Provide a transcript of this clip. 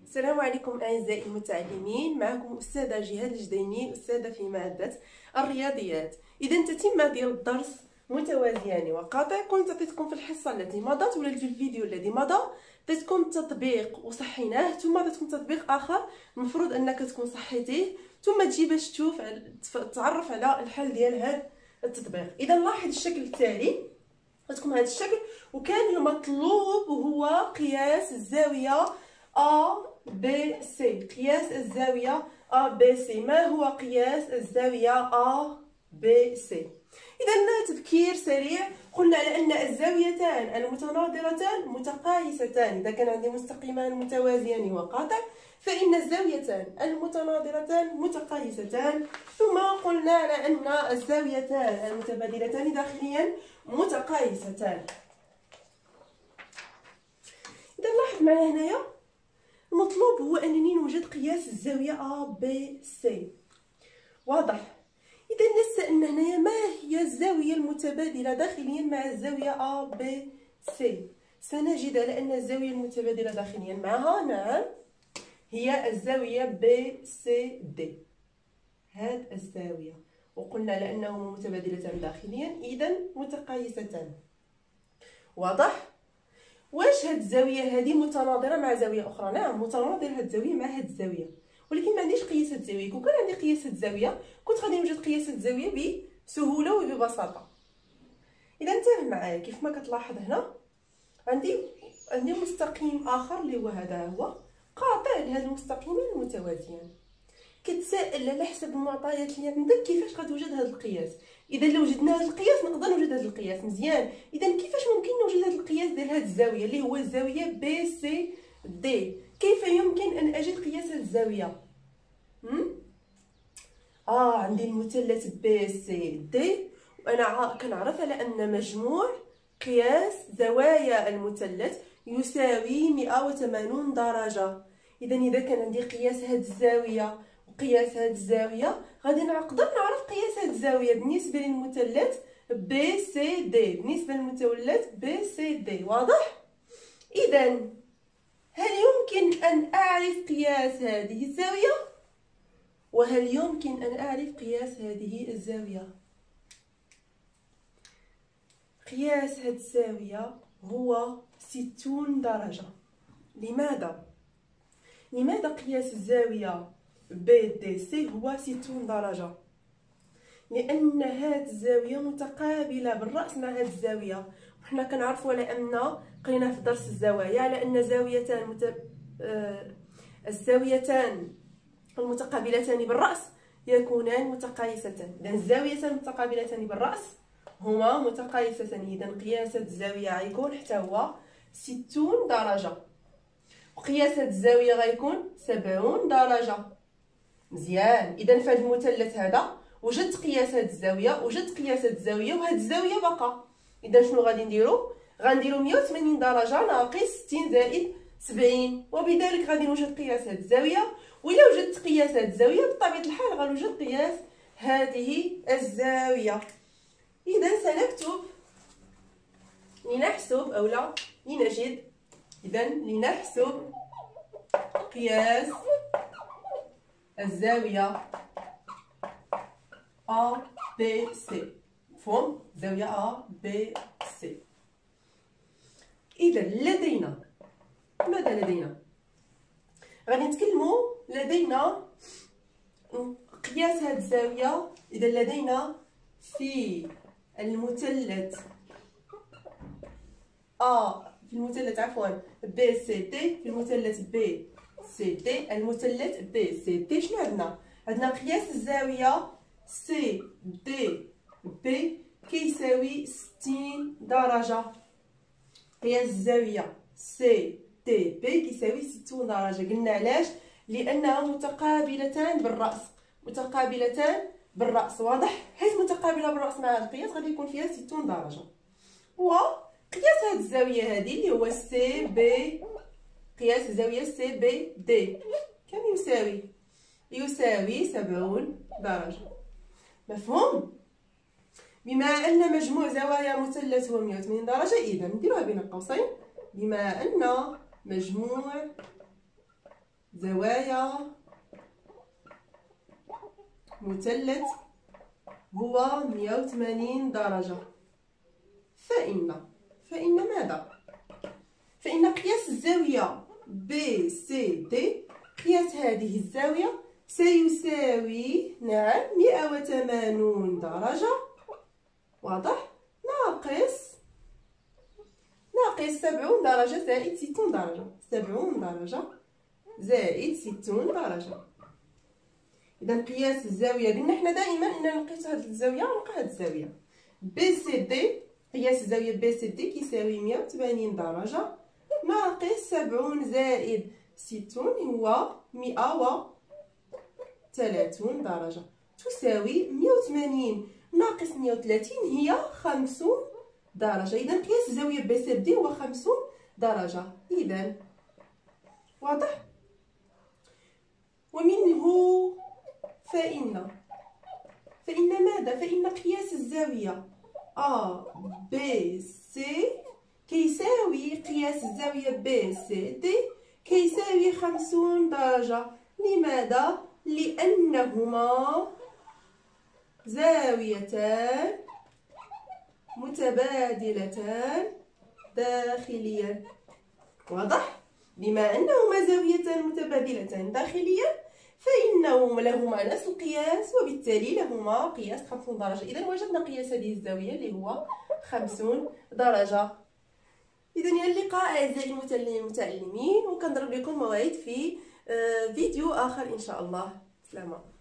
السلام عليكم أعزائي المتعلمين، معكم أستاذة جهاد الجديني، أستاذة في مادة الرياضيات. إذا تتمة ديال الدرس متوازيان وقاطع. كنت عطيتكم في الحصة التي مضت ولا في الفيديو الذي مضى عطيتكم تطبيق وصحيناه، ثم عطيتكم تطبيق آخر المفروض أنك تكون صحيتيه، ثم تجي باش تشوف تعرف على الحل ديال هذا التطبيق. إذا لاحظ الشكل التالي، عندكم هذا الشكل، وكان المطلوب هو قياس الزاوية A B C. قياس الزاوية A B C. ما هو قياس الزاوية A B C؟ إذا تذكير سريع، قلنا على أن الزاويتان المتناظرتان متقايستان. إذا كان عندي مستقيمان متوازيان وقاطع فإن الزاويتان المتناظرتان متقايستان. ثم قلنا على أن الزاويتان المتبادلتان داخليا متقايستان. إذا لاحظ معايا هنايا، المطلوب هو أنني نوجد قياس الزاوية A B C. واضح؟ إذا نسألنا هنايا ما هي الزاوية المتبادلة داخليا مع الزاوية A B C؟ سنجد على أن الزاوية المتبادلة داخليا معها، نعم، هي الزاوية B C D. هذه الزاوية، وقلنا لأنهما متبادلتان داخليا إذا متقايستان. واضح؟ واش هاد الزاويه هذه متناظره مع زاويه اخرى؟ نعم، متناظره هاد الزاويه مع هاد الزاويه، ولكن ما عنديش قياس هاد الزاويه. كون كان عندي قياس هاد الزاويه كنت غادي نوجد قياس هاد الزاويه بسهوله وببساطه. اذا انتبه معايا، كيف ما كتلاحظ هنا عندي مستقيم اخر اللي هو هذا، هو قاطع لهاد المستقيمين المتوازيان. كتسائل على حسب المعطيات اللي عندك كيفاش غتوجد هذا القياس. اذا لو وجدنا هذا القياس نقدر نوجد هذا القياس مزيان. اذا كيفاش ممكن نوجد هذا القياس ديال هذه الزاويه اللي هو الزاويه بي سي دي؟ كيف يمكن ان اجد قياس هذه الزاويه؟ عندي المثلث بي سي دي، وانا كنعرف على ان مجموع قياس زوايا المثلث يساوي 180 درجه. اذا كان عندي قياس هذه الزاويه وقياس هذه الزاويه، غادي نقدر نعرف قياس هذه الزاويه بالنسبه للمثلث بي سي دي، بالنسبه للمثلث بي سي دي. واضح؟ اذا هل يمكن ان اعرف قياس هذه الزاويه؟ وهل يمكن ان اعرف قياس هذه الزاويه؟ قياس هذه الزاويه هو 60 درجه. لماذا قياس الزاويه بي دي سي هو 60 درجة؟ لأن هذه الزاوية متقابلة بالرأس مع هذه الزاوية، وحنا كنعرفوا على أن قرينا في درس الزوايا على أن الزاويتان المتقابلتان بالرأس يكونان متقايستان. إذا الزاويتان المتقابلتان بالرأس هما متقايستان. إذا قياس هذه الزاوية غيكون حتى هو 60 درجة، وقياس هذه الزاوية غيكون 70 درجة. مزيان. اذا في هذا المثلث هذا وجدت قياس هذه الزاويه، وجدت قياس هذه الزاويه، وهذه الزاويه بقى. اذا شنو غادي نديرو؟ غنديرو 180 درجه ناقص 60 زائد 70، وبذلك غادي نوجد قياس هذه الزاويه. وإلا وجدت قياس هذه الزاويه بطبيعه الحال غنوجد قياس هذه الزاويه. اذا سنكتب لنحسب او لا لنجد. اذا لنحسب قياس الزاوية A B C. مفهوم؟ زاوية A B C. إذا لدينا ماذا لدينا؟ غادي نتكلموا لدينا قياس هذه الزاوية. إذا لدينا في المثلث B C D، في المثلث B سي دي، المثلث بي سي دي، شنو عندنا؟ عندنا قياس الزاوية سي دي بي كيساوي 60 درجة. قياس الزاوية سي دي بي كيساوي 60 درجة. قلنا علاش؟ لأنها متقابلتان بالرأس، متقابلتان بالرأس. واضح؟ حيث متقابلة بالرأس مع هذا القياس غادي يكون فيها 60 درجة. وقياس هذه الزاوية هذه اللي هو سي بي، قياس الزاوية سي بي دي كم يساوي 70 درجة. مفهوم؟ بما أن مجموع زوايا مثلث هو 180 درجة، إذا نديروها بين قوسين، بما أن مجموع زوايا مثلث هو 180 درجة. فإن ماذا؟ فإن قياس الزاوية BCD، قياس هذه الزاوية سيساوي 180 درجة، واضح، ناقص 70 درجة زائد 60 درجة، 70 درجة زائد 60 درجة. إذا قياس الزاوية قلنا حنا دائما إننا نقيس هاد الزاوية ونلقى هاد الزاوية BCD، قياس الزاوية BCD كيساوي 180 درجة ناقص 70 زائد 60 هو 130 درجة، تساوي 180 ناقص 130 هي 50 درجة. إذا قياس الزاوية BCD هو 50 درجة. إذا واضح. ومنه فإن ماذا؟ فإن قياس الزاوية ABC كيساوي قياس الزاوية BCD كيساوي 50 درجة. لماذا؟ لأنهما زاويتان متبادلتان داخليا. واضح؟ بما أنهما زاويتان متبادلتان داخليا فإنهما لهما نفس القياس، وبالتالي لهما قياس 50 درجة. إذا وجدنا قياس هذه الزاوية اللي هو 50 درجة. إذا إلى اللقاء أعزائي المتعلمين، وكنضرب لكم موعد في فيديو آخر إن شاء الله. سلامة.